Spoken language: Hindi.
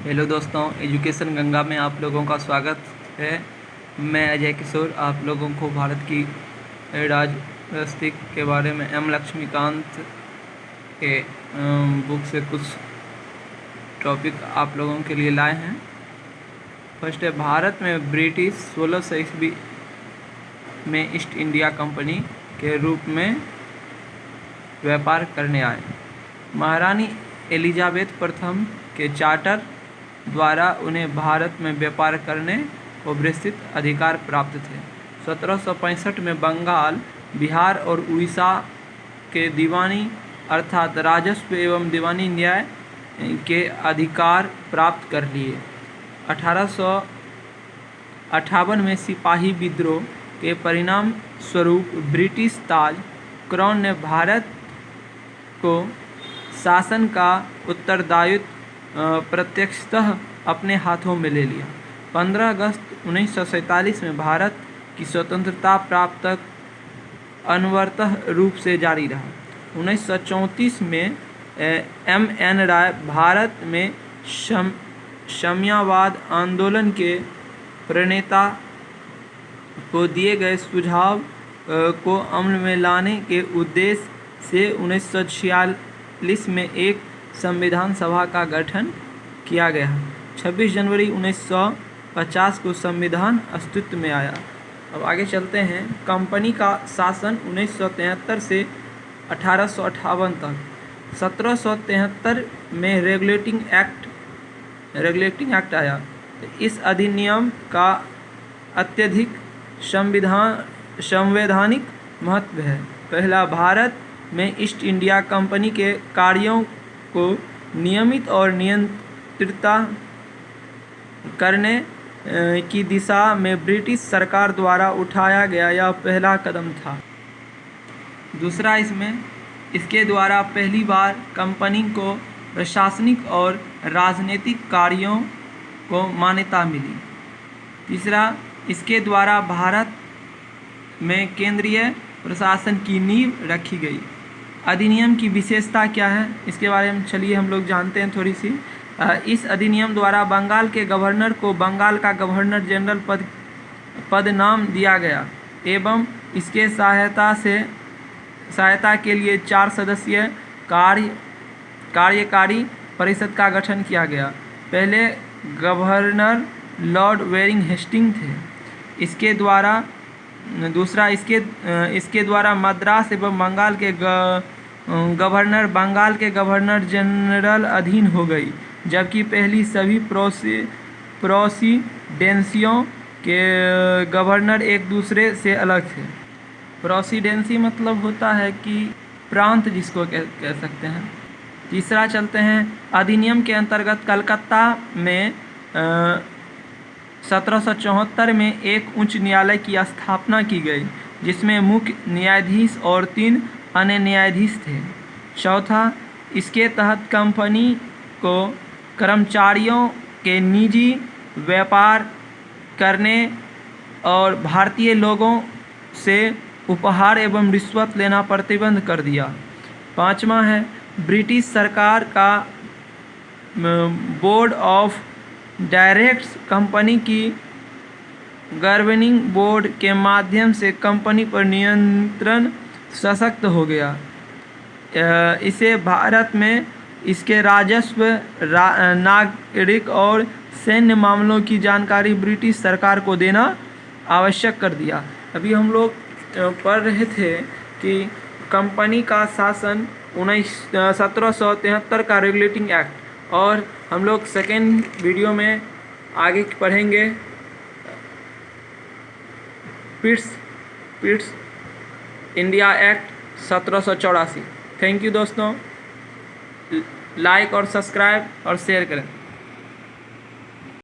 हेलो दोस्तों, एजुकेशन गंगा में आप लोगों का स्वागत है। मैं अजय किशोर आप लोगों को भारत की राजनीति के बारे में एम लक्ष्मीकांत के बुक से कुछ टॉपिक आप लोगों के लिए लाए हैं। फर्स्ट है, भारत में ब्रिटिश 1600 ईस्वी में ईस्ट इंडिया कंपनी के रूप में व्यापार करने आए। महारानी एलिजाबेथ प्रथम के चार्टर द्वारा उन्हें भारत में व्यापार करने और विस्तृत अधिकार प्राप्त थे। 1765 में बंगाल, बिहार और उड़ीसा के दीवानी अर्थात राजस्व एवं दीवानी न्याय के अधिकार प्राप्त कर लिए। 1858 में सिपाही विद्रोह के परिणाम स्वरूप ब्रिटिश ताज क्राउन ने भारत को शासन का उत्तरदायित्व प्रत्यक्षतः अपने हाथों में ले लिया। 15 अगस्त 1947 में भारत की स्वतंत्रता प्राप्त तक अनवरतः रूप से जारी रहा। 1934 में एम.एन. राय भारत में साम्यवाद आंदोलन के प्रणेता को दिए गए सुझाव को अमल में लाने के उद्देश्य से 1946 में एक संविधान सभा का गठन किया गया। 26 जनवरी 1950 को संविधान अस्तित्व में आया। अब आगे चलते हैं। कंपनी का शासन 1973 से 1858 तक। 1773 में रेगुलेटिंग एक्ट आया। इस अधिनियम का अत्यधिक संवैधानिक महत्व है। पहला, भारत में ईस्ट इंडिया कंपनी के कार्यों को नियमित और नियंत्रित करने की दिशा में ब्रिटिश सरकार द्वारा उठाया गया यह पहला कदम था। दूसरा, इसके द्वारा पहली बार कंपनी को प्रशासनिक और राजनीतिक कार्यों को मान्यता मिली। तीसरा, इसके द्वारा भारत में केंद्रीय प्रशासन की नींव रखी गई। अधिनियम की विशेषता क्या है, इसके बारे में चलिए हम लोग जानते हैं थोड़ी सी। इस अधिनियम द्वारा बंगाल के गवर्नर को बंगाल का गवर्नर जनरल पद नाम दिया गया एवं इसके सहायता के लिए 4 सदस्यीय कार्यकारी परिषद का गठन किया गया। पहले गवर्नर लॉर्ड वेरिंग हेस्टिंग थे। इसके द्वारा मद्रास एवं बंगाल के गवर्नर जनरल अधीन हो गई, जबकि पहली सभी प्रेसिडेंसियों के गवर्नर एक दूसरे से अलग थे। प्रेसिडेंसी मतलब होता है कि प्रांत, जिसको कह सकते हैं। तीसरा चलते हैं। अधिनियम के अंतर्गत कलकत्ता में 1774 में एक उच्च न्यायालय की स्थापना की गई, जिसमें मुख्य न्यायाधीश और 3 अन्य न्यायाधीश थे। चौथा, इसके तहत कंपनी को कर्मचारियों के निजी व्यापार करने और भारतीय लोगों से उपहार एवं रिश्वत लेना प्रतिबंध कर दिया। पाँचवा है, ब्रिटिश सरकार का बोर्ड ऑफ डायरेक्टर्स कंपनी की गवर्निंग बोर्ड के माध्यम से कंपनी पर नियंत्रण सशक्त हो गया। इसे भारत में इसके राजस्व, नागरिक और सैन्य मामलों की जानकारी ब्रिटिश सरकार को देना आवश्यक कर दिया। अभी हम लोग पढ़ रहे थे कि कंपनी का शासन 1773 का रेगुलेटिंग एक्ट, और हम लोग सेकेंड वीडियो में आगे पढ़ेंगे Pitt's India act 1784। Thank you दोस्तों, लाइक और सब्सक्राइब और शेयर करें।